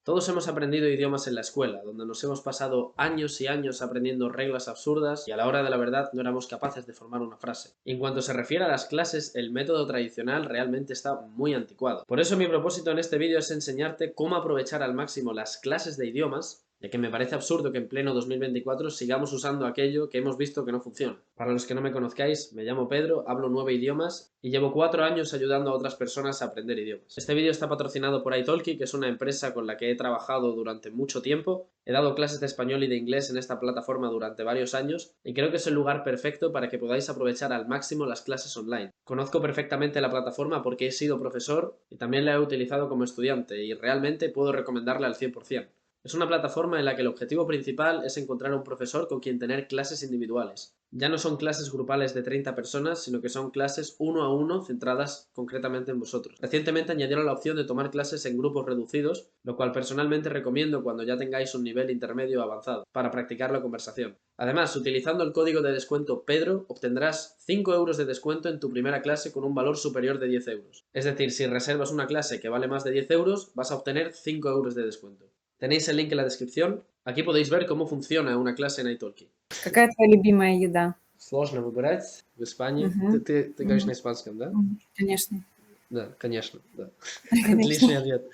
Todos hemos aprendido idiomas en la escuela, donde nos hemos pasado años y años aprendiendo reglas absurdas y a la hora de la verdad no éramos capaces de formar una frase. Y en cuanto se refiere a las clases, el método tradicional realmente está muy anticuado. Por eso mi propósito en este vídeo es enseñarte cómo aprovechar al máximo las clases de idiomas, ya que me parece absurdo que en pleno 2024 sigamos usando aquello que hemos visto que no funciona. Para los que no me conozcáis, me llamo Pedro, hablo 9 idiomas y llevo 4 años ayudando a otras personas a aprender idiomas. Este vídeo está patrocinado por italki, que es una empresa con la que he trabajado durante mucho tiempo. He dado clases de español y de inglés en esta plataforma durante varios años y creo que es el lugar perfecto para que podáis aprovechar al máximo las clases online. Conozco perfectamente la plataforma porque he sido profesor y también la he utilizado como estudiante y realmente puedo recomendarla al 100%. Es una plataforma en la que el objetivo principal es encontrar un profesor con quien tener clases individuales. Ya no son clases grupales de 30 personas, sino que son clases uno a uno centradas concretamente en vosotros. Recientemente añadieron la opción de tomar clases en grupos reducidos, lo cual personalmente recomiendo cuando ya tengáis un nivel intermedio avanzado, para practicar la conversación. Además, utilizando el código de descuento Pedro, obtendrás 5 euros de descuento en tu primera clase con un valor superior de 10 euros. Es decir, si reservas una clase que vale más de 10 euros, vas a obtener 5 euros de descuento. Tenéis el link en la descripción. Aquí podéis ver cómo funciona una clase en italki. Какая твоя любимая еда? Сложно выбирать в Испании. Ты, Мгм. ты, ты говоришь на Мгм. испанском, да? Конечно. Да, конечно, да. Конечно. Отличный ответ.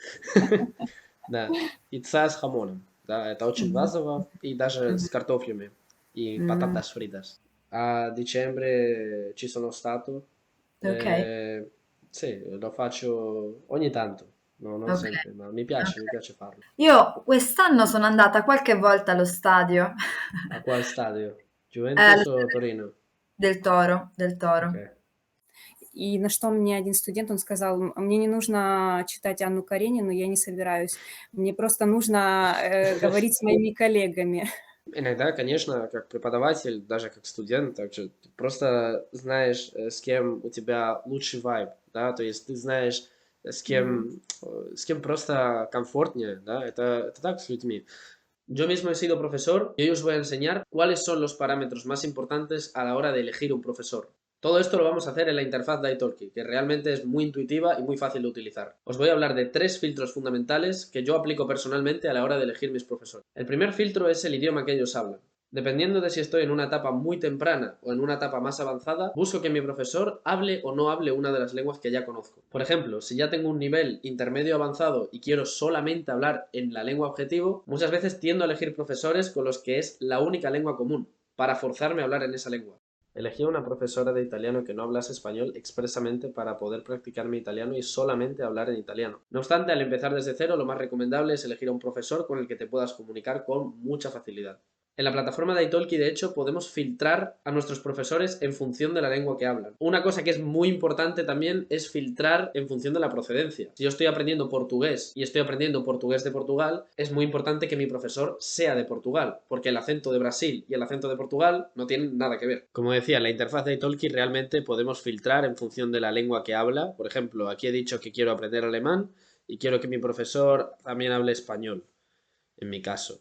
Да. Пицца с хамоном. Да, это очень Mh-mh. базово. И даже Mh-mh. с картофлями. И Mh. patatas fritas. A dicembre ci sono stato. Okay, Sì, lo faccio ogni tanto. No, non okay, sempre, ma mi okay. piace farlo. Io quest'anno sono andata qualche volta allo stadio. A quale stadio? Allo Juventus o stadio Torino? del Toro, del Ok. Toro. И на что мне один студент, он сказал: Мне не нужно читать Анну Каренину, я не собираюсь. Мне просто нужно, говорить с моими коллегами". Иногда, конечно, как преподаватель, даже как студент, также ты просто знаешь, с кем у тебя лучший вайб, да, то есть ты знаешь, Мгм. с кем просто комфортнее, да, это так с людьми. Yo mismo he sido profesor y hoy os voy a enseñar cuáles son los parámetros más importantes a la hora de elegir un profesor. Todo esto lo vamos a hacer en la interfaz de italki, que realmente es muy intuitiva y muy fácil de utilizar. Os voy a hablar de 3 filtros fundamentales que yo aplico personalmente a la hora de elegir mis profesores. El primer filtro es el idioma que ellos hablan. Dependiendo de si estoy en una etapa muy temprana o en una etapa más avanzada, busco que mi profesor hable o no hable una de las lenguas que ya conozco. Por ejemplo, si ya tengo un nivel intermedio avanzado y quiero solamente hablar en la lengua objetivo, muchas veces tiendo a elegir profesores con los que es la única lengua común, para forzarme a hablar en esa lengua. Elegí a una profesora de italiano que no hablase español expresamente para poder practicar mi italiano y solamente hablar en italiano. No obstante, al empezar desde cero, lo más recomendable es elegir a un profesor con el que te puedas comunicar con mucha facilidad. En la plataforma de italki, de hecho, podemos filtrar a nuestros profesores en función de la lengua que hablan. Una cosa que es muy importante también es filtrar en función de la procedencia. Si yo estoy aprendiendo portugués y estoy aprendiendo portugués de Portugal, es muy importante que mi profesor sea de Portugal, porque el acento de Brasil y el acento de Portugal no tienen nada que ver. Como decía, en la interfaz de italki realmente podemos filtrar en función de la lengua que habla. Por ejemplo, aquí he dicho que quiero aprender alemán y quiero que mi profesor también hable español, en mi caso.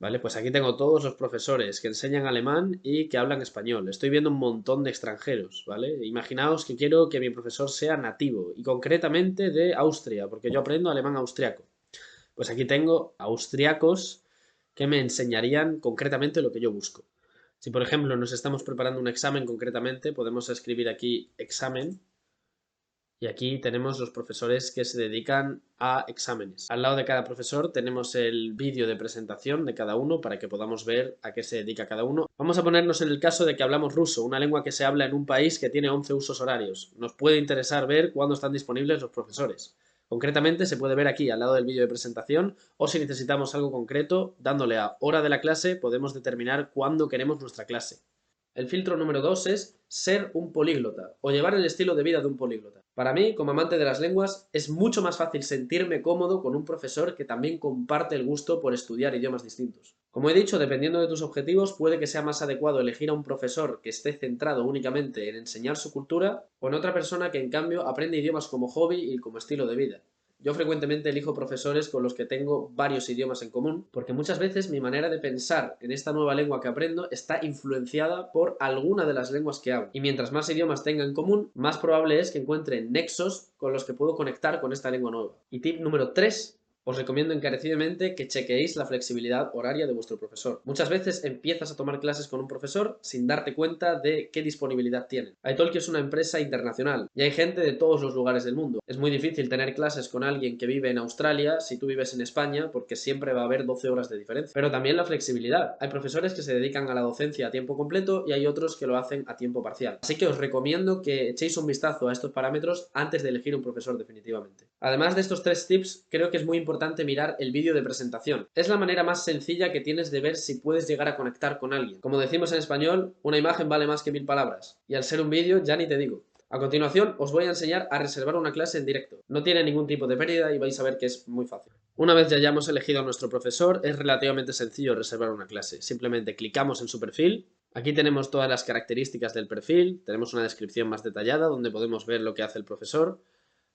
¿Vale? Pues aquí tengo todos los profesores que enseñan alemán y que hablan español. Estoy viendo un montón de extranjeros, ¿vale? Imaginaos que quiero que mi profesor sea nativo y concretamente de Austria, porque yo aprendo alemán austriaco. Pues aquí tengo austriacos que me enseñarían concretamente lo que yo busco. Si por ejemplo nos estamos preparando un examen concretamente, podemos escribir aquí examen y aquí tenemos los profesores que se dedican a exámenes. Al lado de cada profesor tenemos el vídeo de presentación de cada uno para que podamos ver a qué se dedica cada uno. Vamos a ponernos en el caso de que hablamos ruso, una lengua que se habla en un país que tiene 11 usos horarios. Nos puede interesar ver cuándo están disponibles los profesores. Concretamente se puede ver aquí al lado del vídeo de presentación, o si necesitamos algo concreto, dándole a hora de la clase podemos determinar cuándo queremos nuestra clase. El filtro número 2 es ser un políglota o llevar el estilo de vida de un políglota. Para mí, como amante de las lenguas, es mucho más fácil sentirme cómodo con un profesor que también comparte el gusto por estudiar idiomas distintos. Como he dicho, dependiendo de tus objetivos, puede que sea más adecuado elegir a un profesor que esté centrado únicamente en enseñar su cultura o en otra persona que en cambio aprende idiomas como hobby y como estilo de vida. Yo frecuentemente elijo profesores con los que tengo varios idiomas en común, porque muchas veces mi manera de pensar en esta nueva lengua que aprendo está influenciada por alguna de las lenguas que hablo. Y mientras más idiomas tenga en común, más probable es que encuentre nexos con los que puedo conectar con esta lengua nueva. Y tip número 3 Os recomiendo encarecidamente que chequeéis la flexibilidad horaria de vuestro profesor. Muchas veces empiezas a tomar clases con un profesor sin darte cuenta de qué disponibilidad tienen. italki es una empresa internacional y hay gente de todos los lugares del mundo. Es muy difícil tener clases con alguien que vive en Australia si tú vives en España, porque siempre va a haber 12 horas de diferencia. Pero también la flexibilidad. Hay profesores que se dedican a la docencia a tiempo completo y hay otros que lo hacen a tiempo parcial. Así que os recomiendo que echéis un vistazo a estos parámetros antes de elegir un profesor definitivamente. Además de estos 3 tips, creo que es muy importante mirar el vídeo de presentación. Es la manera más sencilla que tienes de ver si puedes llegar a conectar con alguien. Como decimos en español, una imagen vale más que 1000 palabras. Y al ser un vídeo, ya ni te digo. A continuación, os voy a enseñar a reservar una clase en directo. No tiene ningún tipo de pérdida y vais a ver que es muy fácil. Una vez ya hayamos elegido a nuestro profesor, es relativamente sencillo reservar una clase. Simplemente clicamos en su perfil. Aquí tenemos todas las características del perfil. Tenemos una descripción más detallada donde podemos ver lo que hace el profesor,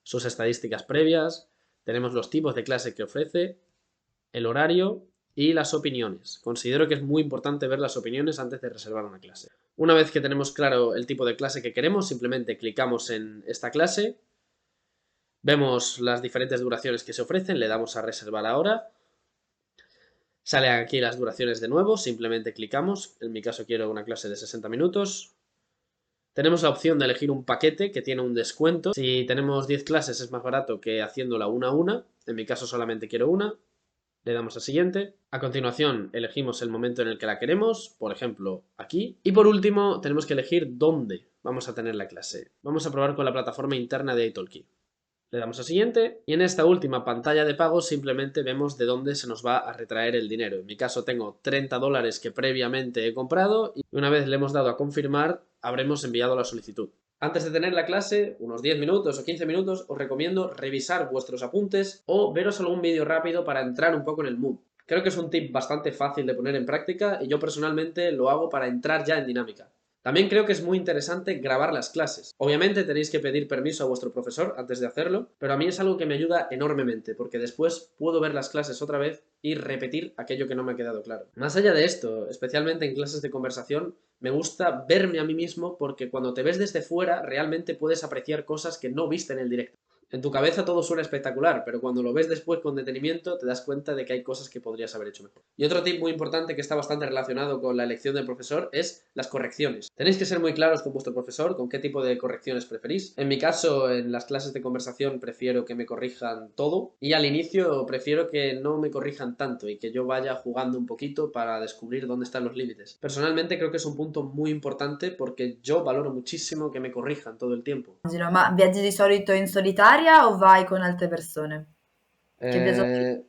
sus estadísticas previas. Tenemos los tipos de clase que ofrece, el horario y las opiniones. Considero que es muy importante ver las opiniones antes de reservar una clase. Una vez que tenemos claro el tipo de clase que queremos, simplemente clicamos en esta clase, vemos las diferentes duraciones que se ofrecen, le damos a reservar ahora, salen aquí las duraciones de nuevo, simplemente clicamos, en mi caso quiero una clase de 60 minutos. Tenemos la opción de elegir un paquete que tiene un descuento. Si tenemos 10 clases es más barato que haciéndola una a una. En mi caso solamente quiero una. Le damos a siguiente. A continuación elegimos el momento en el que la queremos, por ejemplo aquí. Y por último tenemos que elegir dónde vamos a tener la clase. Vamos a probar con la plataforma interna de italki. Le damos a siguiente y en esta última pantalla de pago simplemente vemos de dónde se nos va a retraer el dinero. En mi caso tengo $30 que previamente he comprado y una vez le hemos dado a confirmar habremos enviado la solicitud. Antes de tener la clase, unos 10 minutos o 15 minutos, os recomiendo revisar vuestros apuntes o veros algún vídeo rápido para entrar un poco en el mood. Creo que es un tip bastante fácil de poner en práctica y yo personalmente lo hago para entrar ya en dinámica. También creo que es muy interesante grabar las clases. Obviamente tenéis que pedir permiso a vuestro profesor antes de hacerlo, pero a mí es algo que me ayuda enormemente porque después puedo ver las clases otra vez y repetir aquello que no me ha quedado claro. Más allá de esto, especialmente en clases de conversación, me gusta verme a mí mismo porque cuando te ves desde fuera realmente puedes apreciar cosas que no viste en el directo. En tu cabeza todo suena espectacular, pero cuando lo ves después con detenimiento te das cuenta de que hay cosas que podrías haber hecho mejor. Y otro tip muy importante que está bastante relacionado con la elección del profesor es las correcciones. Tenéis que ser muy claros con vuestro profesor con qué tipo de correcciones preferís. En mi caso, en las clases de conversación prefiero que me corrijan todo y al inicio prefiero que no me corrijan tanto y que yo vaya jugando un poquito para descubrir dónde están los límites. Personalmente creo que es un punto muy importante porque yo valoro muchísimo que me corrijan todo el tiempo. Immagino, ma viaggi di solito in solitaria o vai con altre persone? Che viaggio Eh,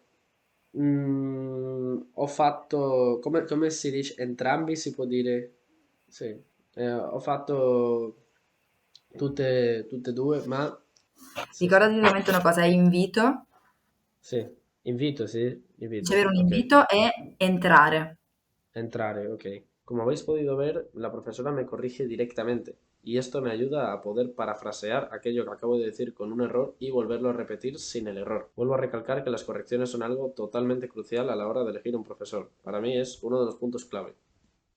Ho fatto, come si dice, entrambi si può dire, sì. Ho fatto tutte e due, ma sì, sì, Ricordati solamente una cosa, è invito, sì, invito, sì, ricevere invito, un ok. invito e entrare. Entrare, ok. Como habéis podido ver, la profesora me corrige directamente y esto me ayuda a poder parafrasear aquello que acabo de decir con un error y volverlo a repetir sin el error. Vuelvo a recalcar que las correcciones son algo totalmente crucial a la hora de elegir un profesor. Para mí es uno de los puntos clave.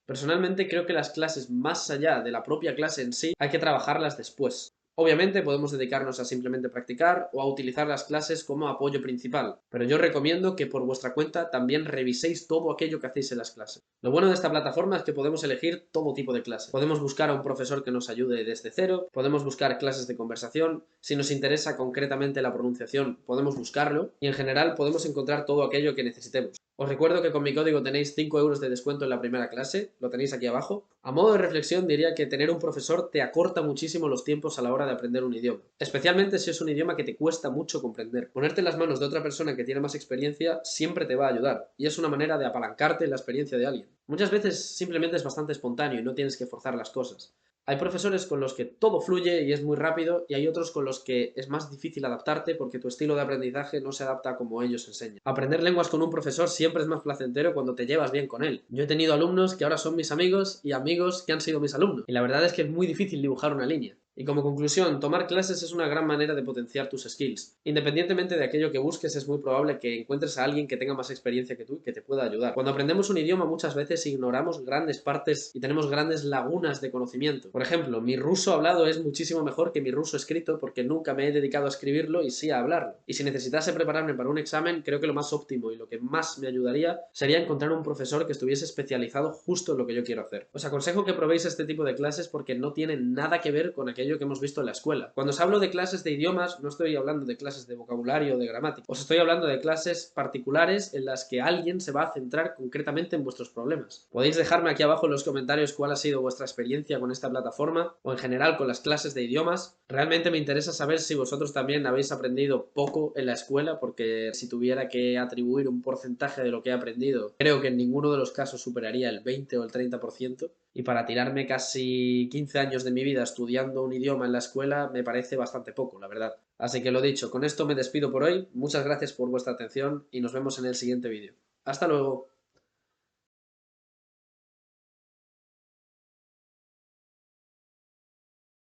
Personalmente creo que las clases más allá de la propia clase en sí hay que trabajarlas después. Obviamente podemos dedicarnos a simplemente practicar o a utilizar las clases como apoyo principal, pero yo recomiendo que por vuestra cuenta también reviséis todo aquello que hacéis en las clases. Lo bueno de esta plataforma es que podemos elegir todo tipo de clases. Podemos buscar a un profesor que nos ayude desde cero, podemos buscar clases de conversación, si nos interesa concretamente la pronunciación podemos buscarlo y en general podemos encontrar todo aquello que necesitemos. Os recuerdo que con mi código tenéis 5 euros de descuento en la primera clase, lo tenéis aquí abajo. A modo de reflexión diría que tener un profesor te acorta muchísimo los tiempos a la hora de aprender un idioma, especialmente si es un idioma que te cuesta mucho comprender. Ponerte en las manos de otra persona que tiene más experiencia siempre te va a ayudar y es una manera de apalancarte en la experiencia de alguien. Muchas veces simplemente es bastante espontáneo y no tienes que forzar las cosas. Hay profesores con los que todo fluye y es muy rápido y hay otros con los que es más difícil adaptarte porque tu estilo de aprendizaje no se adapta como ellos enseñan. Aprender lenguas con un profesor siempre es más placentero cuando te llevas bien con él. Yo he tenido alumnos que ahora son mis amigos y amigos que han sido mis alumnos y la verdad es que es muy difícil dibujar una línea. Y como conclusión, tomar clases es una gran manera de potenciar tus skills. Independientemente de aquello que busques, es muy probable que encuentres a alguien que tenga más experiencia que tú y que te pueda ayudar. Cuando aprendemos un idioma muchas veces ignoramos grandes partes y tenemos grandes lagunas de conocimiento. Por ejemplo, mi ruso hablado es muchísimo mejor que mi ruso escrito porque nunca me he dedicado a escribirlo y sí a hablarlo. Y si necesitase prepararme para un examen, creo que lo más óptimo y lo que más me ayudaría sería encontrar un profesor que estuviese especializado justo en lo que yo quiero hacer. Os aconsejo que probéis este tipo de clases porque no tienen nada que ver con aquello que hemos visto en la escuela. Cuando os hablo de clases de idiomas, no estoy hablando de clases de vocabulario o de gramática. Os estoy hablando de clases particulares en las que alguien se va a centrar concretamente en vuestros problemas. Podéis dejarme aquí abajo en los comentarios cuál ha sido vuestra experiencia con esta plataforma o en general con las clases de idiomas. Realmente me interesa saber si vosotros también habéis aprendido poco en la escuela, porque si tuviera que atribuir un porcentaje de lo que he aprendido, creo que en ninguno de los casos superaría el 20 o el 30%. Y para tirarme casi 15 años de mi vida estudiando un idioma en la escuela me parece bastante poco, la verdad. Así que lo dicho, con esto me despido por hoy. Muchas gracias por vuestra atención y nos vemos en el siguiente vídeo. ¡Hasta luego!